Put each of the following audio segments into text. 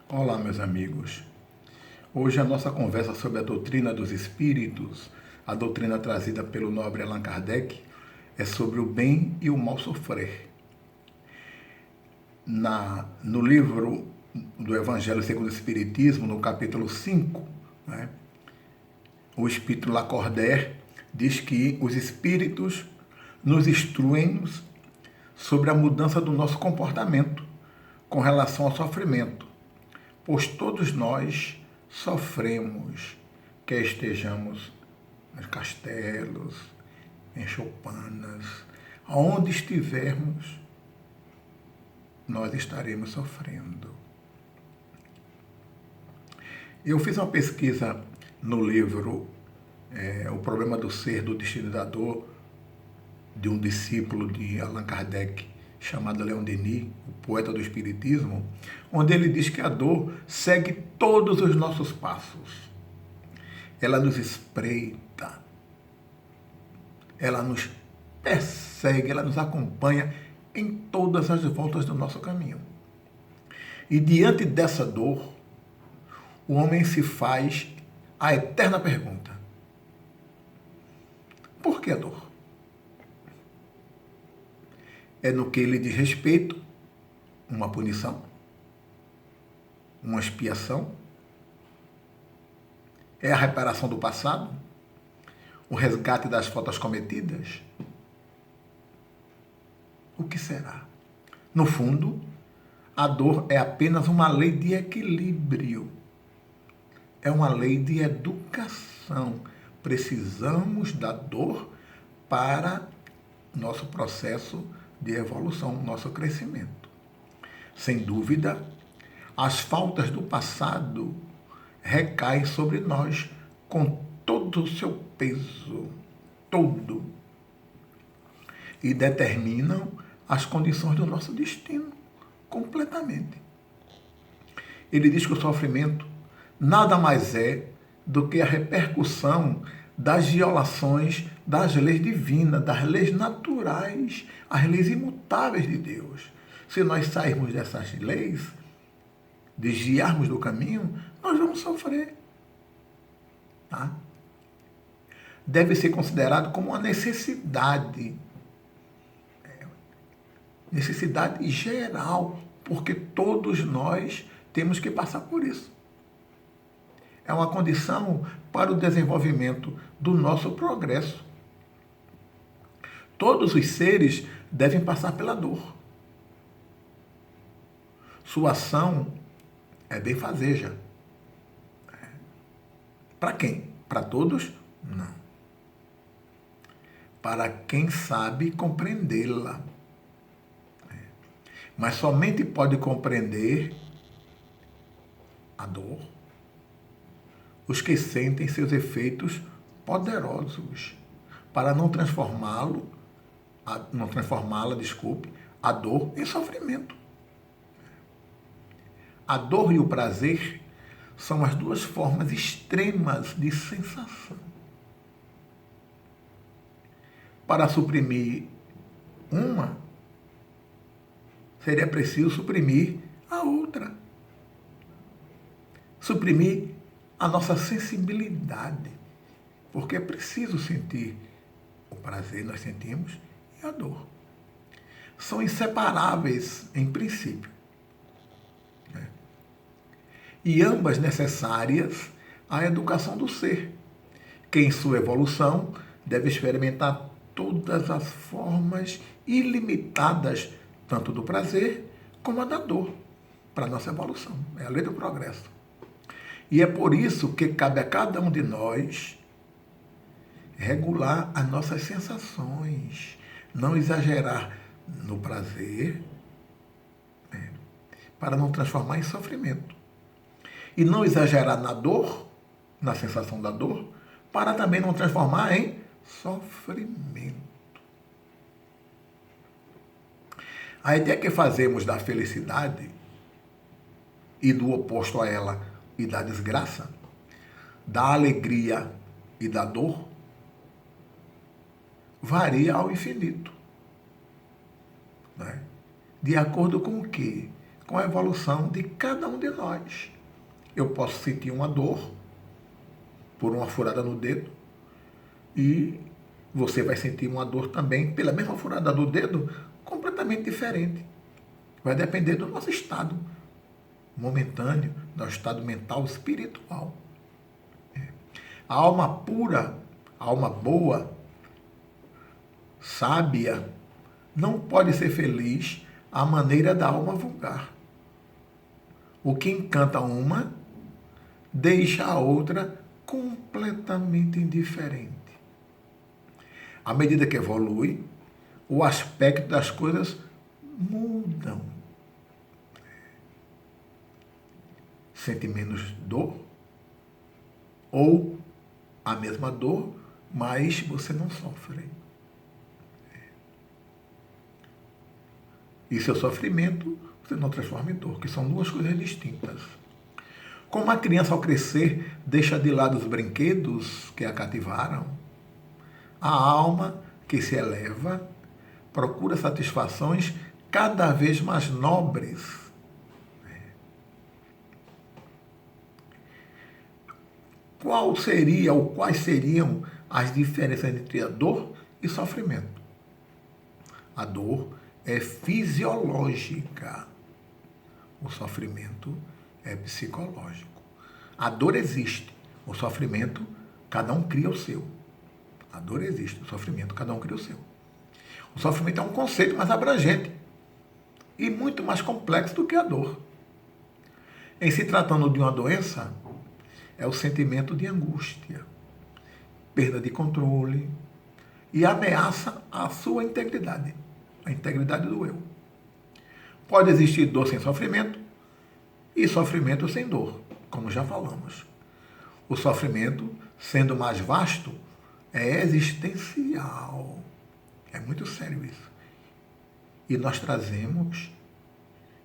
Olá, meus amigos. Hoje a nossa conversa sobre a doutrina dos espíritos, a doutrina trazida pelo nobre Allan Kardec, é sobre o bem e o mal sofrer. No livro do Evangelho segundo o Espiritismo, no capítulo 5, né, o espírito Lacordaire diz que os espíritos nos instruem sobre a mudança do nosso comportamento com relação ao sofrimento, pois todos nós sofremos, quer estejamos nos castelos, em choupanas, aonde estivermos, nós estaremos sofrendo. Eu fiz uma pesquisa no livro O Problema do Ser, do Destino e da Dor, de um discípulo de Allan Kardec, chamado Leon Denis, o poeta do Espiritismo, onde ele diz que a dor segue todos os nossos passos. Ela nos espreita, ela nos persegue, ela nos acompanha em todas as voltas do nosso caminho. E diante dessa dor, o homem se faz a eterna pergunta: por que a dor? É no que lhe diz respeito uma punição, uma expiação? É a reparação do passado? O resgate das faltas cometidas? O que será? No fundo, a dor é apenas uma lei de equilíbrio. É uma lei de educação. Precisamos da dor para nosso processo de evolução, nosso crescimento. Sem dúvida, as faltas do passado recaem sobre nós com todo o seu peso, todo, e determinam as condições do nosso destino, completamente. Ele diz que o sofrimento nada mais é do que a repercussão das violações das leis divinas, das leis naturais, as leis imutáveis de Deus. Se nós sairmos dessas leis, desviarmos do caminho, nós vamos sofrer. Tá? Deve ser considerado como uma necessidade geral, porque todos nós temos que passar por isso. É uma condição para o desenvolvimento do nosso progresso. Todos os seres devem passar pela dor. Sua ação é benfazeja. Para quem? Para todos? Não. Para quem sabe compreendê-la. Mas somente pode compreender a dor os que sentem seus efeitos poderosos para não transformá-la, a dor em sofrimento. A dor e o prazer são as duas formas extremas de sensação. Para suprimir uma, seria preciso suprimir a outra. Suprimir a nossa sensibilidade, porque é preciso sentir o prazer, nós sentimos, e a dor. São inseparáveis em princípio. E ambas necessárias à educação do ser, que em sua evolução deve experimentar todas as formas ilimitadas, tanto do prazer como a da dor, para a nossa evolução. É a lei do progresso. E é por isso que cabe a cada um de nós regular as nossas sensações, não exagerar no prazer, para não transformar em sofrimento. E não exagerar na dor, na sensação da dor, para também não transformar em sofrimento. A ideia que fazemos da felicidade e do oposto a ela e da desgraça, da alegria e da dor, varia ao infinito. Né? De acordo com o quê? com a evolução de cada um de nós. Eu posso sentir uma dor por uma furada no dedo e você vai sentir uma dor também pela mesma furada do dedo, completamente diferente. Vai depender do nosso estado momentâneo, do estado mental, espiritual. A alma pura, a alma boa, sábia, não pode ser feliz à maneira da alma vulgar. O que encanta uma, deixa a outra completamente indiferente. À medida que evolui, o aspecto das coisas mudam. Sente menos dor, ou a mesma dor, mas você não sofre. E seu sofrimento você não transforma em dor, que são duas coisas distintas. Como a criança ao crescer deixa de lado os brinquedos que a cativaram, a alma que se eleva procura satisfações cada vez mais nobres. Quais seriam as diferenças entre a dor e sofrimento? A dor é fisiológica. O sofrimento é psicológico. A dor existe. O sofrimento, cada um cria o seu. A dor existe. O sofrimento, cada um cria o seu. O sofrimento é um conceito mais abrangente e muito mais complexo do que a dor. Em se tratando de uma doença, é o sentimento de angústia, perda de controle e ameaça à sua integridade, a integridade do eu. Pode existir dor sem sofrimento e sofrimento sem dor, como já falamos. O sofrimento, sendo mais vasto, é existencial. É muito sério isso. E nós trazemos,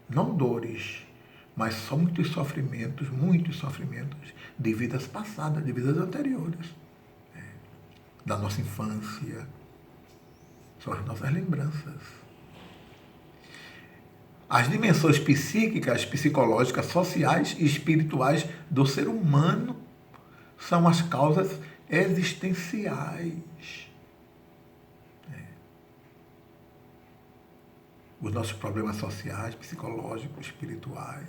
não dores, mas só muitos sofrimentos de vidas passadas, de vidas anteriores, da nossa infância. São as nossas lembranças. As dimensões psíquicas, psicológicas, sociais e espirituais do ser humano são as causas existenciais. Os nossos problemas sociais, psicológicos, espirituais.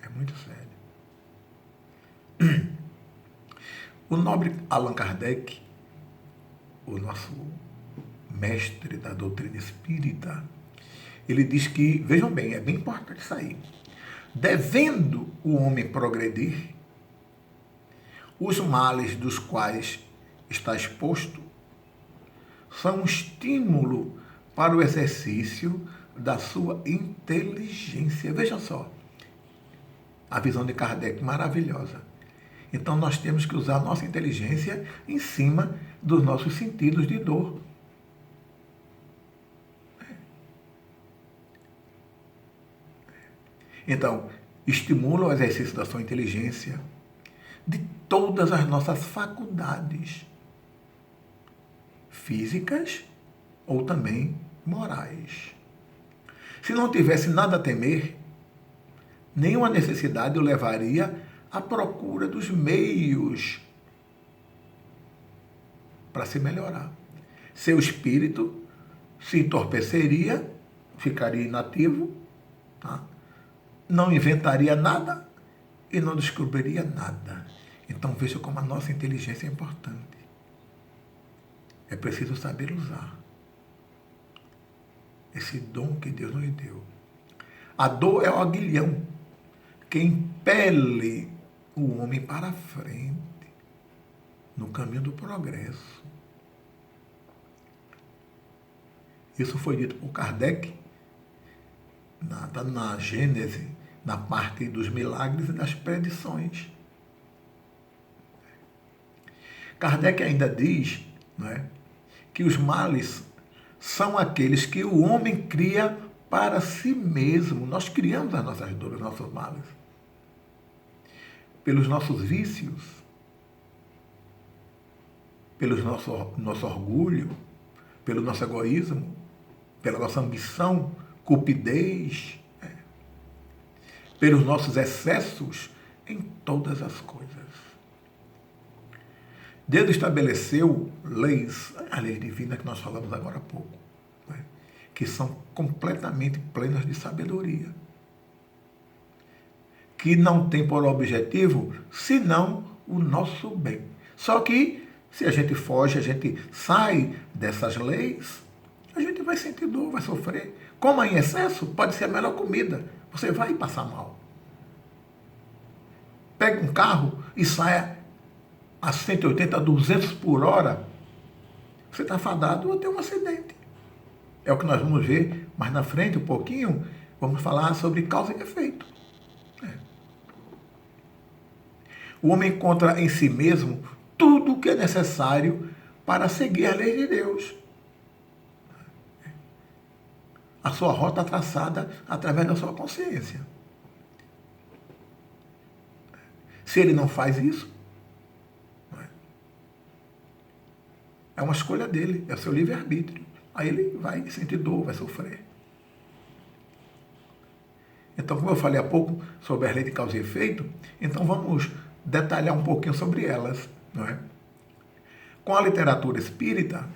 É muito sério. O nobre Allan Kardec, o nosso mestre da doutrina espírita, ele diz que, vejam bem, é bem importante isso aí, devendo o homem progredir, os males dos quais está exposto são um estímulo para o exercício da sua inteligência. Veja só, a visão de Kardec maravilhosa. Então nós temos que usar a nossa inteligência em cima dos nossos sentidos de dor. Então, estimula o exercício da sua inteligência, de todas as nossas faculdades, físicas ou também morais. Se não tivesse nada a temer, nenhuma necessidade o levaria à procura dos meios para se melhorar. Seu espírito se entorpeceria, ficaria inativo, tá? Não inventaria nada e não descobriria nada. Então veja como a nossa inteligência é importante. É preciso saber usar esse dom que Deus nos deu. A dor é o aguilhão que impele o homem para a frente no caminho do progresso. Isso foi dito por Kardec na Gênese, na parte dos milagres e das predições. Kardec ainda diz, não é, que os males são aqueles que o homem cria para si mesmo. Nós criamos as nossas dores, os nossos males. Pelos nossos vícios, pelo nosso orgulho, pelo nosso egoísmo, pela nossa ambição cupidez, pelos nossos excessos em todas as coisas. Deus estabeleceu leis, a lei divina que nós falamos agora há pouco, que são completamente plenas de sabedoria, que não tem por objetivo senão o nosso bem. Só que, se a gente foge, a gente sai dessas leis, a gente vai sentir dor, vai sofrer. Coma em excesso, pode ser a melhor comida, você vai passar mal. Pega um carro e saia a 180, a 200 por hora, você está fadado a ter um acidente. É o que nós vamos ver mais na frente, um pouquinho, vamos falar sobre causa e efeito. O homem encontra em si mesmo tudo o que é necessário para seguir a lei de Deus. A sua rota traçada através da sua consciência. Se ele não faz isso, é uma escolha dele, é o seu livre-arbítrio. Aí ele vai sentir dor, vai sofrer. Então, como eu falei há pouco sobre a lei de causa e efeito, então vamos detalhar um pouquinho sobre elas, não é? Com a literatura espírita,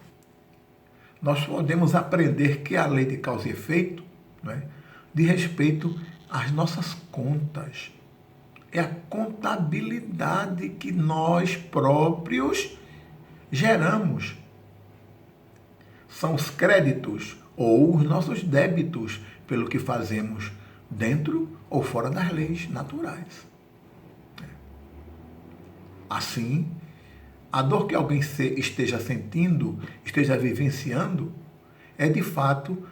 nós podemos aprender que a lei de causa e efeito, não é, diz respeito às nossas contas. É a contabilidade que nós próprios geramos. São os créditos ou os nossos débitos pelo que fazemos dentro ou fora das leis naturais. Assim, a dor que alguém esteja sentindo, esteja vivenciando, é de fato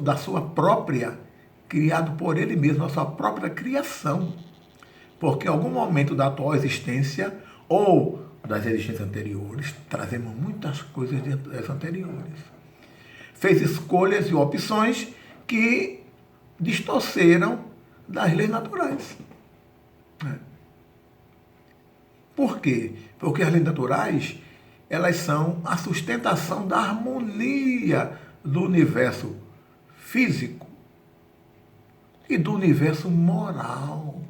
da sua própria, criado por ele mesmo, a sua própria criação. Porque em algum momento da atual existência ou das existências anteriores, trazemos muitas coisas das anteriores. Fez escolhas e opções que distorceram das leis naturais. Por quê? Porque as leis naturais, elas são a sustentação da harmonia do universo físico e do universo moral.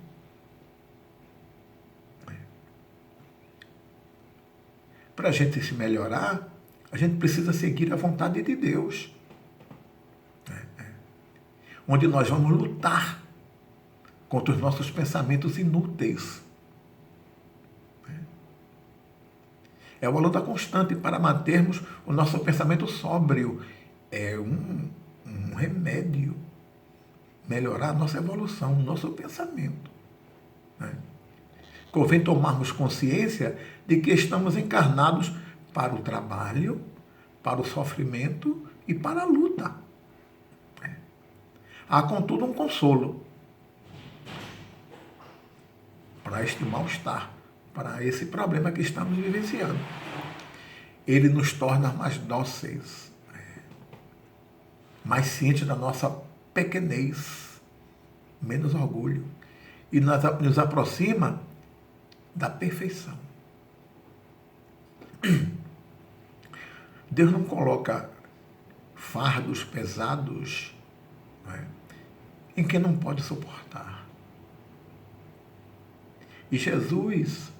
Para a gente se melhorar, a gente precisa seguir a vontade de Deus. Onde nós vamos lutar contra os nossos pensamentos inúteis. É uma luta constante para mantermos o nosso pensamento sóbrio. É um remédio. Melhorar a nossa evolução, o nosso pensamento. Convém tomarmos consciência de que estamos encarnados para o trabalho, para o sofrimento e para a luta. Há, contudo, um consolo para este mal-estar, para esse problema que estamos vivenciando. Ele nos torna mais dóceis, mais cientes da nossa pequenez, menos orgulho, e nos aproxima da perfeição. Deus não coloca fardos pesados, em que não pode suportar. E Jesus,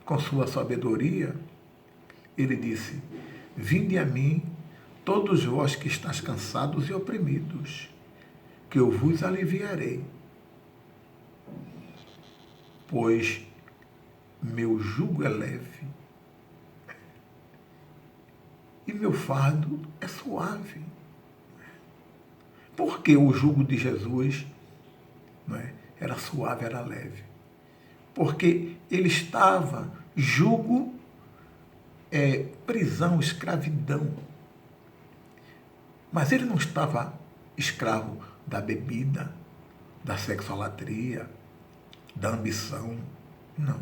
com sua sabedoria, ele disse: vinde a mim, todos vós que estáis cansados e oprimidos, que eu vos aliviarei. Pois meu jugo é leve e meu fardo é suave. Por que o jugo de Jesus era suave, era leve? Porque ele estava, jugo prisão, escravidão. Mas ele não estava escravo da bebida, da sexolatria, da ambição. Não.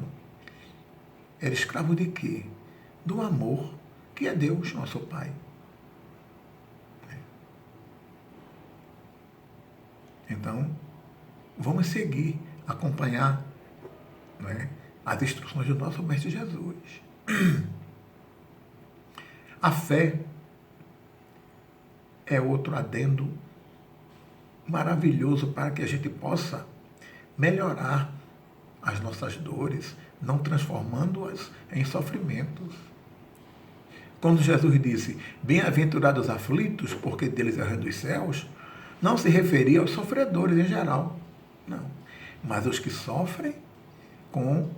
Era escravo de quê? Do amor, que é Deus, nosso Pai. Então, vamos seguir, acompanhar as instruções do nosso Mestre Jesus. A fé é outro adendo maravilhoso para que a gente possa melhorar as nossas dores, não transformando-as em sofrimentos. Quando Jesus disse, bem-aventurados aflitos, porque deles é o reino dos céus, não se referia aos sofredores em geral, não, mas aos que sofrem com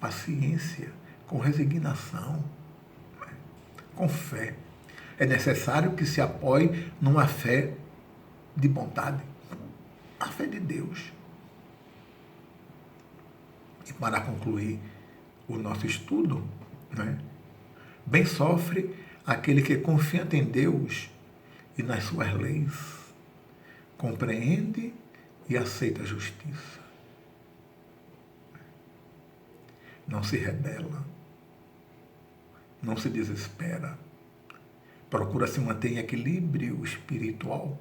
paciência, com resignação, com fé. É necessário que se apoie numa fé de bondade, a fé de Deus. E para concluir o nosso estudo, bem sofre aquele que confiante em Deus e nas suas leis, compreende e aceita a justiça. Não se rebela, não se desespera, procura se manter em equilíbrio espiritual,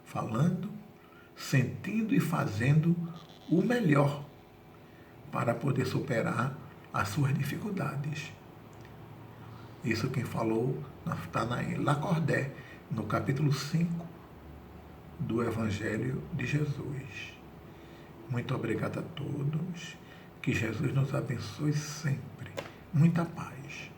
falando, sentindo e fazendo o melhor para poder superar as suas dificuldades. Isso quem falou está na Lacordaire, no capítulo 5 do Evangelho de Jesus. Muito obrigado a todos. Que Jesus nos abençoe sempre. Muita paz.